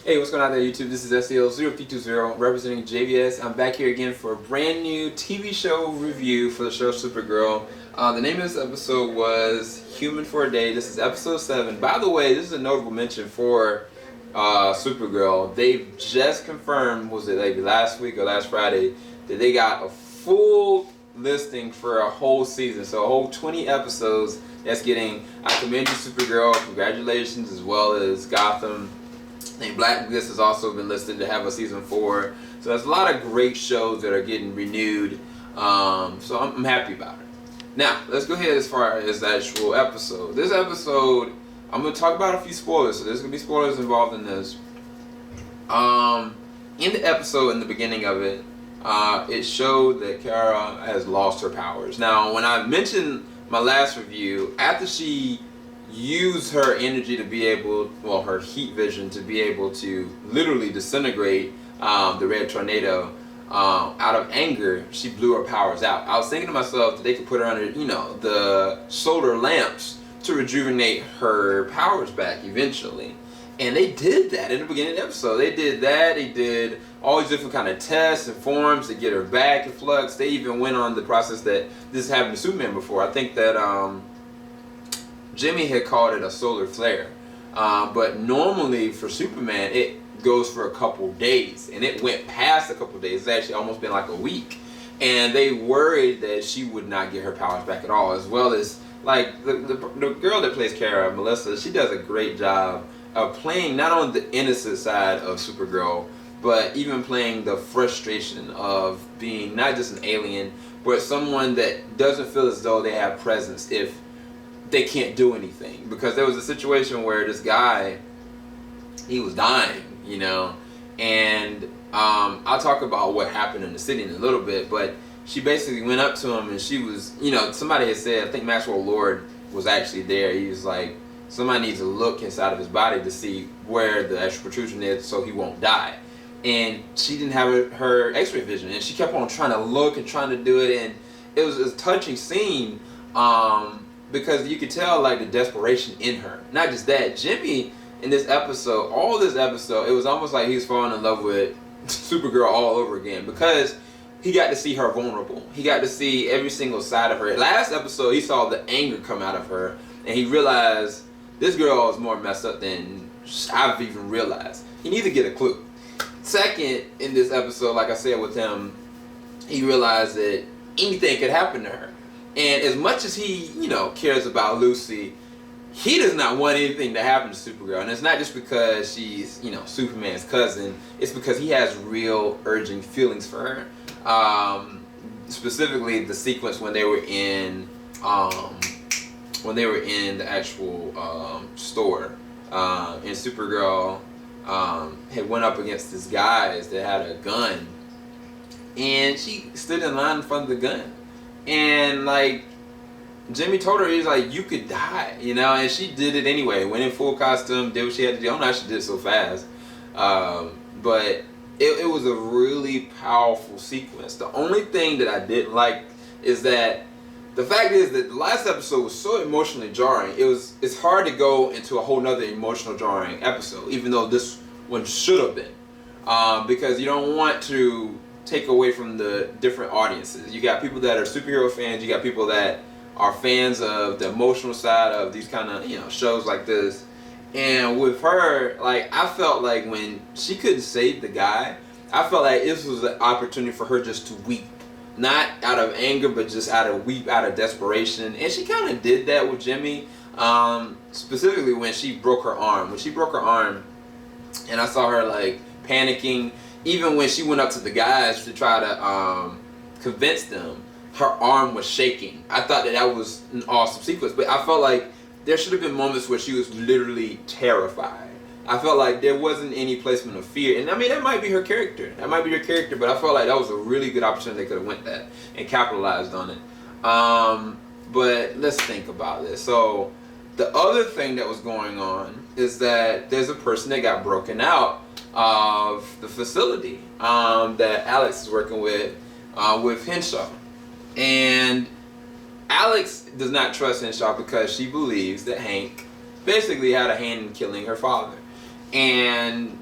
Hey, what's going on there, YouTube? This is SEL0320 representing JVS. I'm back here again for a brand new TV show review for the show Supergirl. The name of this episode was Human for a Day. This is episode 7. By the way, this is a notable mention for Supergirl. They've just confirmed, was it like last week or last Friday, that they got a full listing for a whole season. So a whole 20 episodes that's getting, I commend you, Supergirl. Congratulations, as well as Gotham. And Black Bliss has also been listed to have a season 4. So there's a lot of great shows that are getting renewed. So I'm happy about it. Now, let's go ahead as far as the actual episode. This episode, I'm going to talk about a few spoilers. So there's going to be spoilers involved in this. In the episode, in the beginning of it, it showed that Kara has lost her powers. Now, when I mentioned my last review, after she use her energy to be able, well, her heat vision to be able to literally disintegrate the red tornado, out of anger, she blew her powers out. I was thinking to myself that they could put her under, the solar lamps to rejuvenate her powers back eventually. And they did that in the beginning of the episode. They did that. They did all these different kind of tests and forms to get her back in flux. They even went on the process that this happened to Superman before. I think that Jimmy had called it a solar flare, but normally for Superman it goes for a couple days, and it went past a couple days. It's actually almost been like a week, and they worried that she would not get her powers back at all. As well as like the girl that plays Kara, Melissa, she does a great job of playing not only the innocent side of Supergirl, but even playing the frustration of being not just an alien, but someone that doesn't feel as though they have presence if they can't do anything. Because there was a situation where this guy, he was dying, and I'll talk about what happened in the city in a little bit, but she basically went up to him and she was, somebody had said, I think Maxwell Lord was actually there. He was like, somebody needs to look inside of his body to see where the actual protrusion is so he won't die. And she didn't have her x-ray vision, and she kept on trying to look and trying to do it, and it was a touching scene, because you could tell like the desperation in her. Not just that, Jimmy in this episode, all this episode, it was almost like he was falling in love with Supergirl all over again, because he got to see her vulnerable. He got to see every single side of her. Last episode, he saw the anger come out of her, and he realized this girl is more messed up than I've even realized. He needs to get a clue. Second, in this episode, like I said with him, he realized that anything could happen to her. And as much as he, cares about Lucy, he does not want anything to happen to Supergirl. And it's not just because she's, Superman's cousin. It's because he has real urgent feelings for her. Specifically, the sequence when they were in, the actual store, and Supergirl had went up against these guys that had a gun, and she stood in line in front of the gun. And like Jimmy told her, he's like, you could die, and she did it anyway. Went in full costume, did what she had to do. I don't know how she did it so fast, but it was a really powerful sequence. The only thing that I didn't like is that the fact is that the last episode was so emotionally jarring. It's hard to go into a whole nother emotional jarring episode, even though this one should have been, because you don't want to take away from the different audiences. You got people that are superhero fans, you got people that are fans of the emotional side of these kind of shows like this. And with her, like, I felt like when she couldn't save the guy, I felt like this was an opportunity for her just to weep, not out of anger, but just out of desperation. And she kind of did that with Jimmy, specifically when she broke her arm. And I saw her like panicking. Even when she went up to the guys to try to convince them, her arm was shaking. I thought that was an awesome sequence, but I felt like there should have been moments where she was literally terrified. I felt like there wasn't any placement of fear. And I mean, that might be her character. But I felt like that was a really good opportunity. They could have went that and capitalized on it. But let's think about this. So the other thing that was going on is that there's a person that got broken out of the facility that Alex is working with Henshaw. And Alex does not trust Henshaw because she believes that Hank basically had a hand in killing her father. And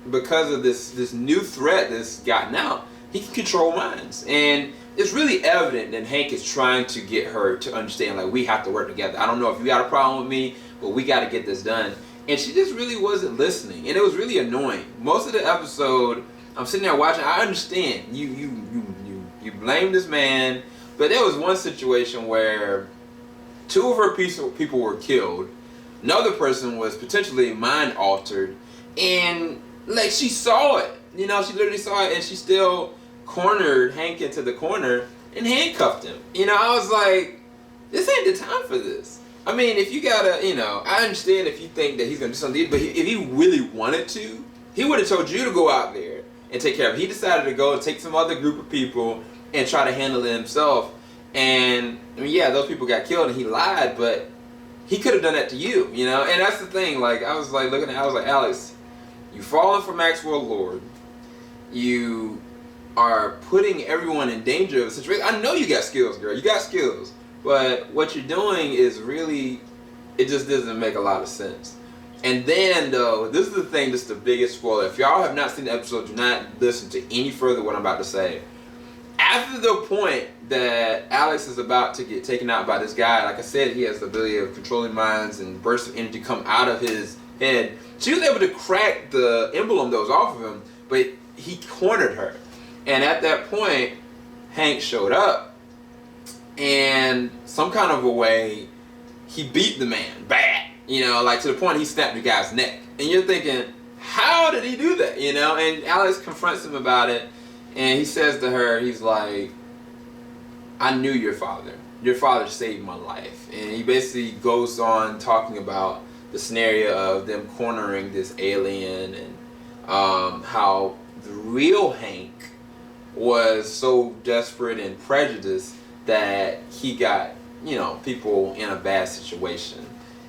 because of this new threat that's gotten out, he can control minds. And it's really evident that Hank is trying to get her to understand, like, we have to work together. I don't know if you got a problem with me, but we got to get this done. And she just really wasn't listening, and it was really annoying. Most of the episode, I'm sitting there watching. I understand you blame this man, but there was one situation where two of her people were killed. Another person was potentially mind altered, and like she saw it. You know, she literally saw it, and she still cornered Hank into the corner and handcuffed him. You know, I was like, this ain't the time for this. I mean, if you gotta, you know, I understand if you think that he's gonna do something, but if he really wanted to, he would have told you to go out there and take care of it. He decided to go and take some other group of people and try to handle it himself. And I mean, yeah, those people got killed and he lied, but he could have done that to you, you know? And that's the thing, like, I was like looking at, I was like, Alex, you've fallen for Maxwell Lord. You are putting everyone in danger of a situation. I know you got skills, girl. You got skills. But what you're doing is really, it just doesn't make a lot of sense. And then, though, this is the thing that's the biggest spoiler. If y'all have not seen the episode, do not listen to any further what I'm about to say. After the point that Alex is about to get taken out by this guy, like I said, he has the ability of controlling minds and bursts of energy come out of his head. She was able to crack the emblem that was off of him, but he cornered her. And at that point, Hank showed up. And some kind of a way, he beat the man bad, you know, like to the point he snapped the guy's neck. And you're thinking, how did he do that, you know? And Alex confronts him about it, and he says to her, he's like, I knew your father. Your father saved my life. And he basically goes on talking about the scenario of them cornering this alien and how the real Hank was so desperate and prejudiced that he got, you know, people in a bad situation.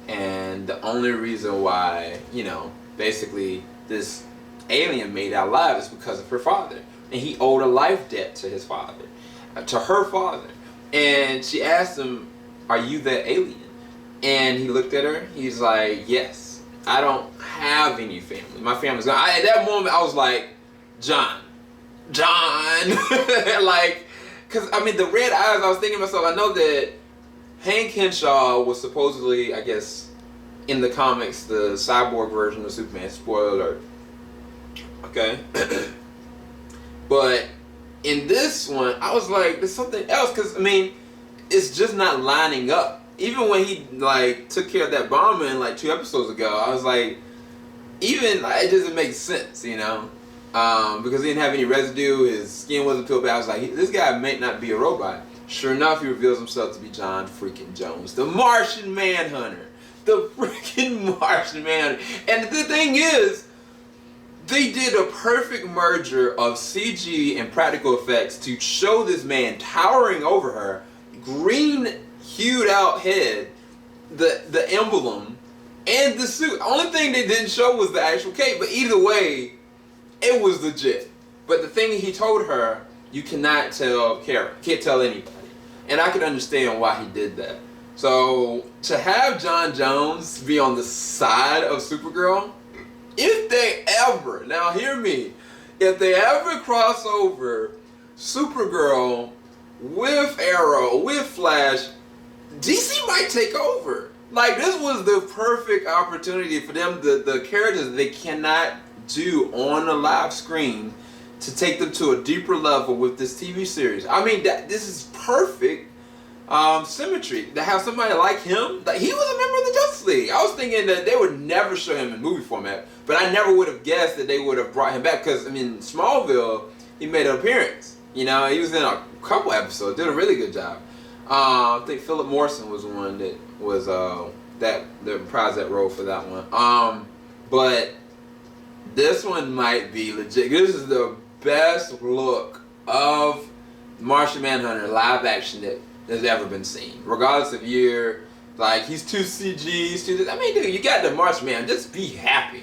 And the only reason why, you know, basically this alien made out alive is because of her father. And he owed a life debt to his father, to her father. And she asked him, are you that alien? And he looked at her, he's like, yes, I don't have any family. My family's gone. At that moment, I was like, John. Like, because, I mean, the red eyes, I was thinking to myself, I know that Hank Henshaw was supposedly, I guess, in the comics, the cyborg version of Superman. Spoiler alert. Okay? But in this one, I was like, there's something else, because, I mean, it's just not lining up. Even when he, like, took care of that bombing, like, 2 episodes ago, I was like, even, like, it doesn't make sense, you know? Because he didn't have any residue, his skin wasn't peeled back. I was like, this guy may not be a robot. Sure enough, he reveals himself to be John freaking Jones, the Martian Manhunter. The freaking Martian Manhunter. And the thing is, they did a perfect merger of CG and practical effects to show this man towering over her, green hued out head, the emblem, and the suit. Only thing they didn't show was the actual cape, but either way, it was legit. But the thing he told her, you cannot tell Kara, can't tell anybody. And I can understand why he did that. So, to have John Jones be on the side of Supergirl, if they ever, now hear me, if they ever cross over Supergirl with Arrow, with Flash, DC might take over. Like, this was the perfect opportunity for them, the characters they cannot do on a live screen, to take them to a deeper level with this TV series. I mean, this is perfect symmetry. To have somebody like him, like, he was a member of the Justice League. I was thinking that they would never show him in movie format, but I never would have guessed that they would have brought him back, because, I mean, Smallville, he made an appearance. You know, he was in a couple episodes, did a really good job. I think Philip Morrison was the one that was that reprised that role for that one. But this one might be legit. This is the best look of Martian Manhunter live action that has ever been seen. Regardless of year, like, he's too CG, he's too, I mean, dude, you got the Martian Man, just be happy.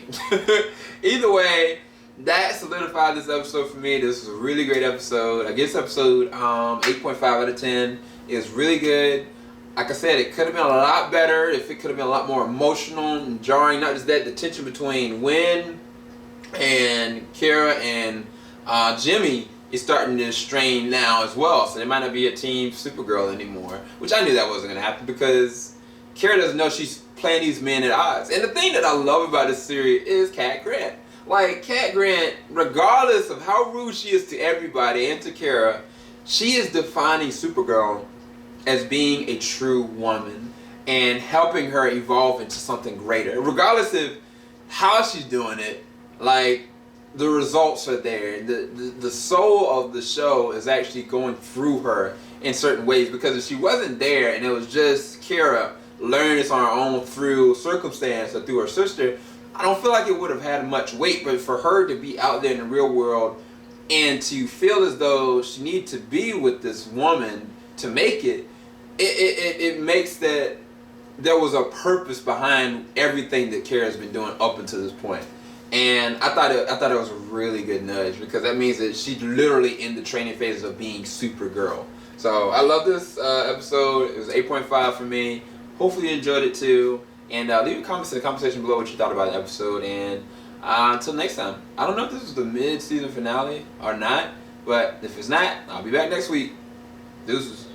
Either way, that solidified this episode for me. This was a really great episode. I guess episode 8.5 out of 10. It was really good. Like I said, it could have been a lot better if it could have been a lot more emotional and jarring. Not just that, the tension between when and Kara and Jimmy is starting to strain now as well. So they might not be a team Supergirl anymore, which I knew that wasn't going to happen because Kara doesn't know she's playing these men at odds. And the thing that I love about this series is Cat Grant. Like, Cat Grant, regardless of how rude she is to everybody and to Kara, she is defining Supergirl as being a true woman and helping her evolve into something greater. Regardless of how she's doing it, like, the results are there. The soul of the show is actually going through her in certain ways, because if she wasn't there and it was just Kara learning this on her own through circumstance or through her sister, I don't feel like it would have had much weight. But for her to be out there in the real world and to feel as though she needs to be with this woman to make it, it makes that there was a purpose behind everything that Kara's been doing up until this point. And I thought it was a really good nudge, because that means that she's literally in the training phases of being Supergirl. So I love this episode. It was 8.5 for me. Hopefully you enjoyed it too. And leave a comment in the comment section below what you thought about the episode. And until next time, I don't know if this is the mid-season finale or not, but if it's not, I'll be back next week. Deuces.